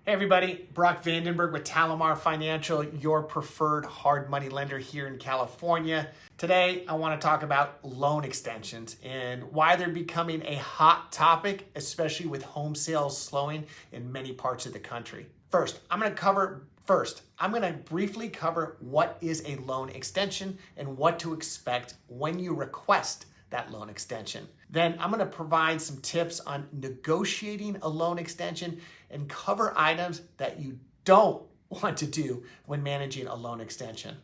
Hey everybody, Brock VandenBerg with TaliMar Financial, your preferred hard money lender here in California. Today, I want to talk about loan extensions and why they're becoming a hot topic, especially with home sales slowing in many parts of the country. First, I'm going to briefly cover what is a loan extension and what to expect when you request that loan extension. Then I'm going to provide some tips on negotiating a loan extension and cover items that you don't want to do when managing a loan extension.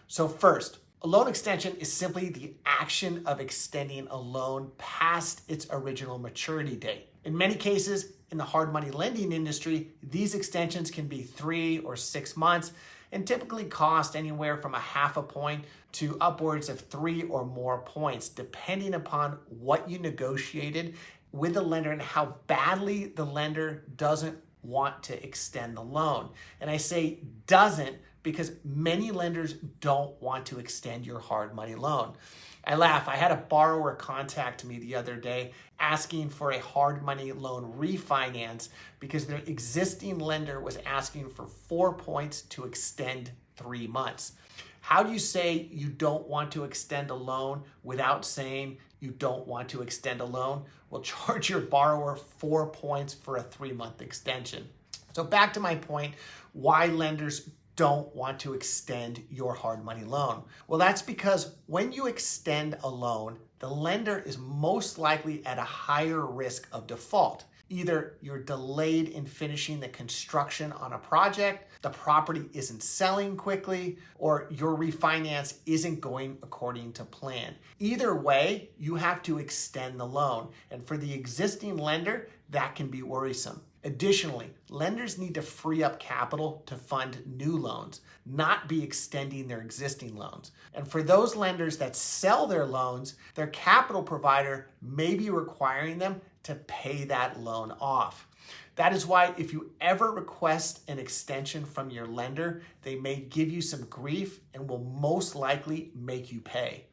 So first, a loan extension is simply the action of extending a loan past its original maturity date. In many cases, in the hard money lending industry, these extensions can be 3 or 6 months and typically cost anywhere from 0.5 point to upwards of 3 or more points, depending upon what you negotiated with the lender and how badly the lender doesn't want to extend the loan. And I say doesn't because many lenders don't want to extend your hard money loan. I laugh. I had a borrower contact me the other day asking for a hard money loan refinance because their existing lender was asking for 4 points to extend 3 months. How do you say you don't want to extend a loan without saying you don't want to extend a loan? Well, charge your borrower 4 points for a 3-month extension. So back to my point, why lenders don't want to extend your hard money loan. Well, that's because when you extend a loan, the lender is most likely at a higher risk of default. Either you're delayed in finishing the construction on a project, the property isn't selling quickly, or your refinance isn't going according to plan. Either way, you have to extend the loan. And for the existing lender, that can be worrisome. Additionally, lenders need to free up capital to fund new loans, not be extending their existing loans. And for those lenders that sell their loans, their capital provider may be requiring them to pay that loan off. That is why if you ever request an extension from your lender, they may give you some grief and will most likely make you pay.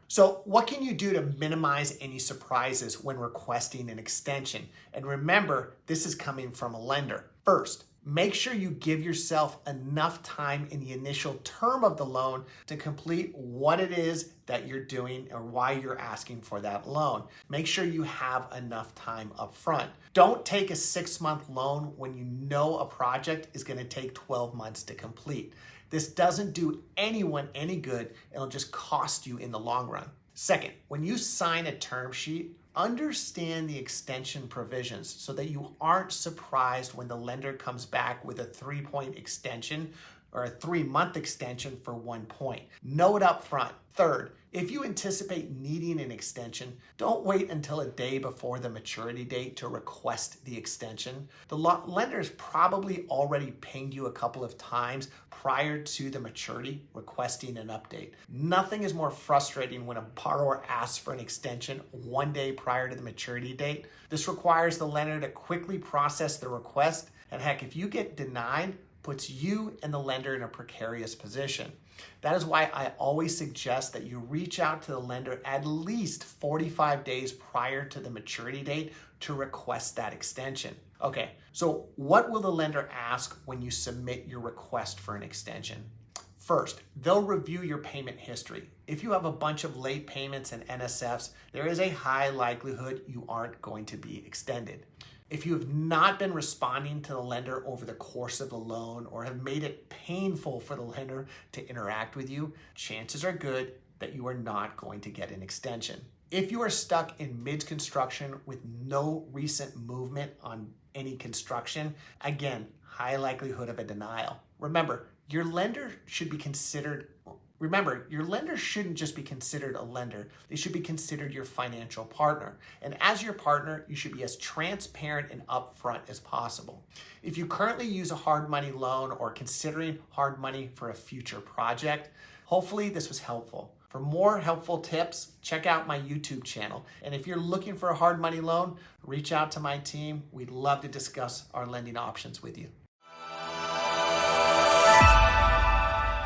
So what can you do to minimize any surprises when requesting an extension? And remember, this is coming from a lender. First, make sure you give yourself enough time in the initial term of the loan to complete what it is that you're doing or why you're asking for that loan. Make sure you have enough time up front. Don't take a 6-month loan when you know a project is going to take 12 months to complete. This doesn't do anyone any good. It'll just cost you in the long run. Second, when you sign a term sheet, understand the extension provisions so that you aren't surprised when the lender comes back with a 3-point extension or a 3-month extension for 1 point. Know it up front. Third, if you anticipate needing an extension, don't wait until a day before the maturity date to request the extension. The lender's probably already pinged you a couple of times prior to the maturity requesting an update. Nothing is more frustrating when a borrower asks for an extension 1 day prior to the maturity date. This requires the lender to quickly process the request, and heck, if you get denied, puts you and the lender in a precarious position. That is why I always suggest that you reach out to the lender at least 45 days prior to the maturity date to request that extension. Okay, so what will the lender ask when you submit your request for an extension? First, they'll review your payment history. If you have a bunch of late payments and NSFs, there is a high likelihood you aren't going to be extended. If you have not been responding to the lender over the course of the loan or have made it painful for the lender to interact with you, chances are good that you are not going to get an extension. If you are stuck in mid-construction with no recent movement on any construction, again, high likelihood of a denial. Remember, your lender shouldn't just be considered a lender. They should be considered your financial partner. And as your partner, you should be as transparent and upfront as possible. If you currently use a hard money loan or considering hard money for a future project, hopefully this was helpful. For more helpful tips, check out my YouTube channel. And if you're looking for a hard money loan, reach out to my team. We'd love to discuss our lending options with you.